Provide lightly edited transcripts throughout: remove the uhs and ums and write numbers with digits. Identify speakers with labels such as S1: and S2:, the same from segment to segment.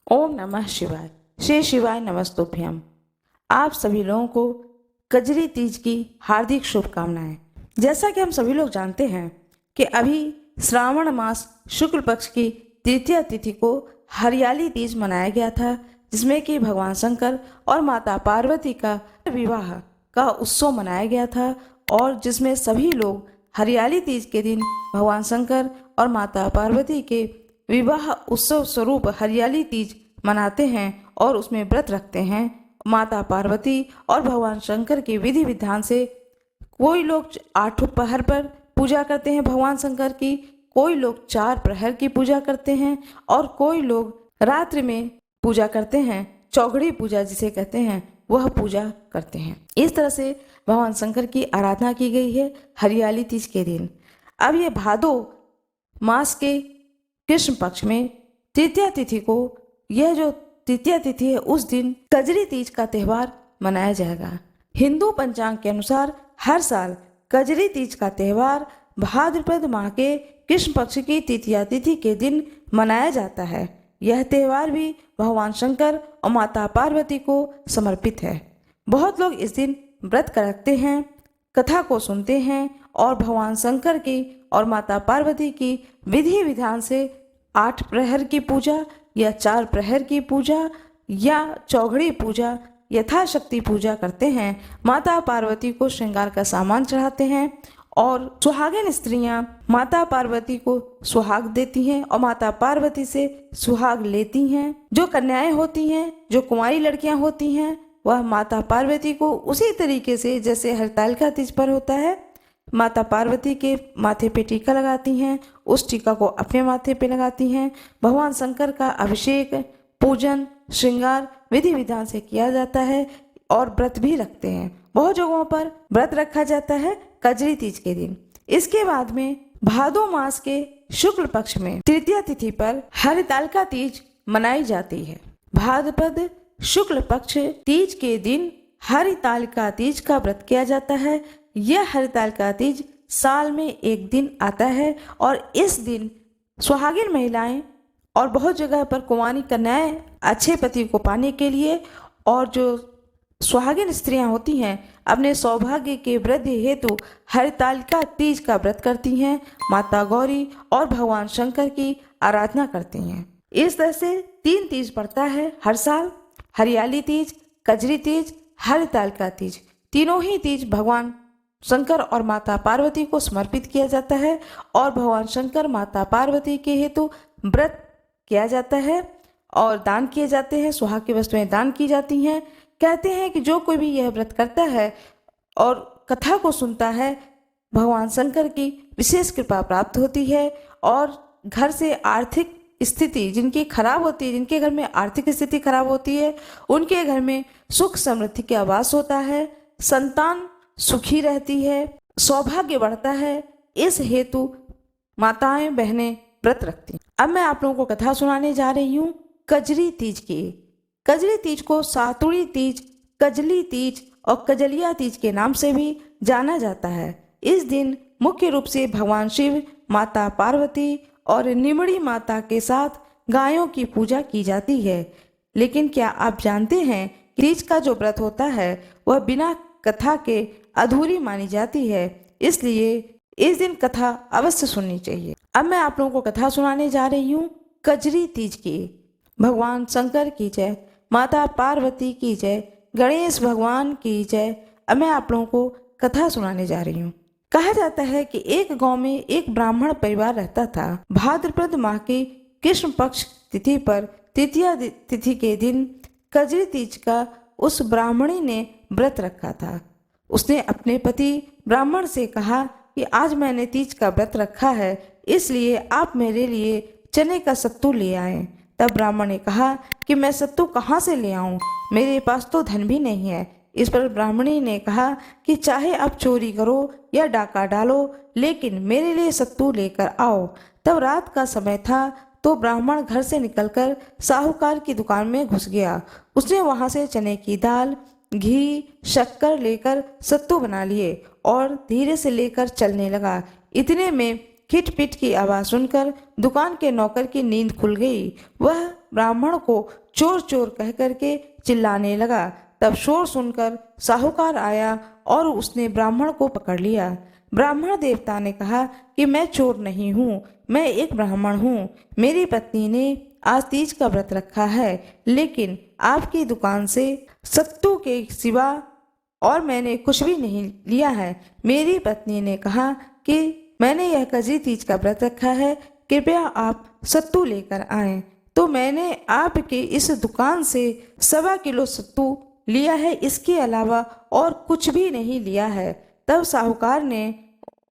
S1: ओम नमः शिवाय। श्री शिवाय नमस्तुभ्यम। आप सभी लोगों को कजरी तीज की हार्दिक शुभकामनाएं। जैसा कि हम सभी लोग जानते हैं कि अभी श्रावण मास शुक्ल पक्ष की तृतीया तिथि को हरियाली तीज मनाया गया था, जिसमें कि भगवान शंकर और माता पार्वती का विवाह का उत्सव मनाया गया था और जिसमें सभी लोग हरियाली तीज के दिन भगवान शंकर और माता पार्वती के विवाह उत्सव स्वरूप हरियाली तीज मनाते हैं और उसमें व्रत रखते हैं। माता पार्वती और भगवान शंकर के विधि विधान से कोई लोग 8 पहर पर पूजा करते हैं भगवान शंकर की, कोई लोग 4 प्रहर की पूजा करते हैं और कोई लोग रात्रि में पूजा करते हैं, चौघड़ी पूजा जिसे कहते हैं वह पूजा करते हैं। इस तरह से भगवान शंकर की आराधना की गई है हरियाली तीज के दिन। अब ये भादो मास के कृष्ण पक्ष में तृतीया तिथि को, यह जो तृतीया तिथि है उस दिन कजरी तीज का त्यौहार मनाया जाएगा। हिंदू पंचांग के अनुसार हर साल कजरी तीज का त्यौहार भाद्रपद माह के कृष्ण पक्ष की तृतीया तिथि के दिन मनाया जाता है। यह त्यौहार भी भगवान शंकर और माता पार्वती को समर्पित है। बहुत लोग इस दिन व्रत रखते हैं, कथा को सुनते हैं और भगवान शंकर की और माता पार्वती की विधि विधान से 8 प्रहर की पूजा या 4 प्रहर की पूजा या चौघड़ी पूजा यथाशक्ति पूजा करते हैं। माता पार्वती को श्रृंगार का सामान चढ़ाते हैं और सुहागिन स्त्रियां माता पार्वती को सुहाग देती हैं और माता पार्वती से सुहाग लेती हैं। जो कन्याएं होती हैं, जो कुंवारी लड़कियां होती हैं, वह माता पार्वती को उसी तरीके से जैसे हरतालिका तीज पर होता है, माता पार्वती के माथे पे टीका लगाती हैं, उस टीका को अपने माथे पे लगाती हैं। भगवान शंकर का अभिषेक, पूजन, श्रृंगार विधि विधान से किया जाता है और व्रत भी रखते हैं। बहुत जगहों पर व्रत रखा जाता है कजरी तीज के दिन। इसके बाद में भादो मास के शुक्ल पक्ष में तृतीया तिथि पर हरितालिका तीज मनाई जाती है। भाद्रपद शुक्ल पक्ष तीज के दिन हरितालिका तीज का व्रत किया जाता है। यह हरितालिका तीज साल में एक दिन आता है और इस दिन सुहागिन महिलाएं और बहुत जगह पर कुंवारी कन्याएं अच्छे पति को पाने के लिए और जो सुहागिन स्त्रियां होती हैं अपने सौभाग्य के वृद्धि हेतु हरितालिका तीज का व्रत करती हैं, माता गौरी और भगवान शंकर की आराधना करती हैं। इस तरह से 3 तीज पड़ता है हर साल, हरियाली तीज, कजरी तीज, हरितालिका तीज। तीनों ही तीज भगवान शंकर और माता पार्वती को समर्पित किया जाता है और भगवान शंकर माता पार्वती के हेतु व्रत किया जाता है और दान किए जाते हैं, सुहाग की वस्तुएं दान की जाती हैं। कहते हैं कि जो कोई भी यह व्रत करता है और कथा को सुनता है, भगवान शंकर की विशेष कृपा प्राप्त होती है और घर से आर्थिक स्थिति जिनकी खराब होती है, जिनके घर में आर्थिक स्थिति खराब होती है, उनके घर में सुख समृद्धि का आवास होता है, संतान सुखी रहती है, सौभाग्य बढ़ता है। इस हेतु माताएं बहनें व्रत रखती हैं। अब मैं आप लोगों को कथा सुनाने जा रही हूँ कजरी तीज की। कजरी तीज को सातुड़ी तीज, कजली तीज और कजलिया तीज के नाम से भी जाना जाता है। इस दिन मुख्य रूप से भगवान शिव, माता पार्वती और निमड़ी माता के साथ गायों की पूजा की जाती है। लेकिन क्या आप जानते हैं कि तीज का जो व्रत होता है वह बिना कथा के अधूरी मानी जाती है, इसलिए इस दिन कथा अवश्य सुननी चाहिए। अब मैं आप लोगों को कथा सुनाने जा रही हूँ कजरी तीज की। भगवान शंकर की जय, माता पार्वती की जय, गणेश भगवान की जय। अब मैं आप लोगों को कथा सुनाने जा रही हूँ। कहा जाता है कि एक गांव में एक ब्राह्मण परिवार रहता था। भाद्रपद माह की कृष्ण पक्ष तिथि पर तृतीया तिथि के दिन कजरी तीज का उस ब्राह्मणी ने व्रत रखा था। उसने अपने पति ब्राह्मण से कहा कि आज मैंने तीज का व्रत रखा है, इसलिए आप मेरे लिए चने का सत्तू ले आएं। तब ब्राह्मण ने कहा कि मैं सत्तू कहाँ से ले आऊं, मेरे पास तो धन भी नहीं है। इस पर ब्राह्मणी ने कहा कि चाहे आप चोरी करो या डाका डालो, लेकिन मेरे लिए सत्तू लेकर आओ। तब रात का समय था तो ब्राह्मण घर से निकलकर साहूकार की दुकान में घुस गया। उसने वहां से चने की दाल, घी, शक्कर लेकर सत्तू बना लिए और धीरे से लेकर चलने लगा। इतने में खिटपिट की आवाज सुनकर दुकान के नौकर की नींद खुल गई। वह ब्राह्मण को चोर चोर कह करके चिल्लाने लगा। तब शोर सुनकर साहूकार आया और उसने ब्राह्मण को पकड़ लिया। ब्राह्मण देवता ने कहा कि मैं चोर नहीं हूँ, मैं एक ब्राह्मण हूँ। मेरी पत्नी ने आज तीज का व्रत रखा है, लेकिन आपकी दुकान से सत्तू के सिवा और मैंने कुछ भी नहीं लिया है। मेरी पत्नी ने कहा कि मैंने यह कजरी तीज का व्रत रखा है, कृपया आप सत्तू लेकर आएं। तो मैंने आपके इस दुकान से 1.25 किलो सत्तू लिया है, इसके अलावा और कुछ भी नहीं लिया है। तब साहूकार ने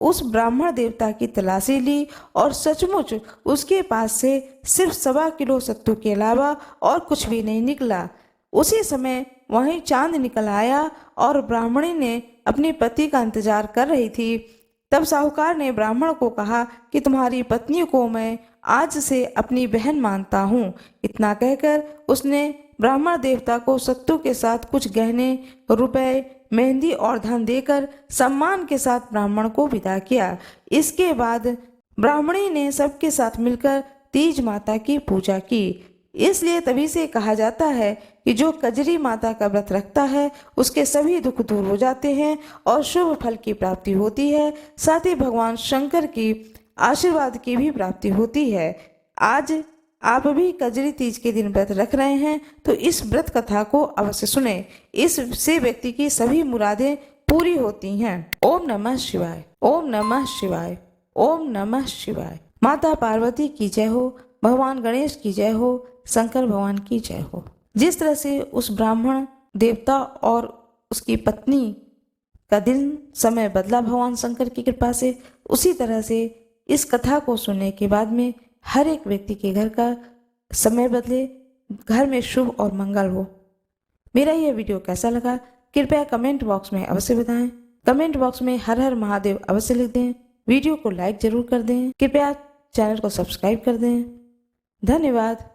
S1: उस ब्राह्मण देवता की तलाशी ली और सचमुच उसके पास से सिर्फ 1.25 किलो सत्तू के अलावा और कुछ भी नहीं निकला। उसी समय वहीं चांद निकल आया और ब्राह्मणी ने अपने पति का इंतजार कर रही थी। तब साहूकार ने ब्राह्मण को कहा कि तुम्हारी पत्नी को मैं आज से अपनी बहन मानता हूँ। इतना कहकर उसने ब्राह्मण देवता को सत्तू के साथ कुछ गहने, रुपए, मेहंदी और धन देकर सम्मान के साथ ब्राह्मण को विदा किया। इसके बाद ब्राह्मणी ने सबके साथ मिलकर तीज माता की पूजा की। इसलिए तभी से कहा जाता है कि जो कजरी माता का व्रत रखता है उसके सभी दुख दूर हो जाते हैं और शुभ फल की प्राप्ति होती है। साथ ही भगवान शंकर की आशीर्वाद की भी प्राप्ति होती है। आज आप भी कजरी तीज के दिन व्रत रख रहे हैं तो इस व्रत कथा को अवश्य सुने। इससे व्यक्ति की सभी मुरादें पूरी होती हैं। ओम नमः शिवाय, ओम नमः शिवाय, ओम नमः शिवाय। माता पार्वती की जय हो, भगवान गणेश की जय हो, शंकर भगवान की जय हो। जिस तरह से उस ब्राह्मण देवता और उसकी पत्नी का दिन समय बदला भगवान शंकर की कृपा से, उसी तरह से इस कथा को सुनने के बाद में हर एक व्यक्ति के घर का समय बदले, घर में शुभ और मंगल हो। मेरा यह वीडियो कैसा लगा कृपया कमेंट बॉक्स में अवश्य बताएं। कमेंट बॉक्स में हर हर महादेव अवश्य लिख दें। वीडियो को लाइक जरूर कर दें। कृपया चैनल को सब्सक्राइब कर दें। धन्यवाद।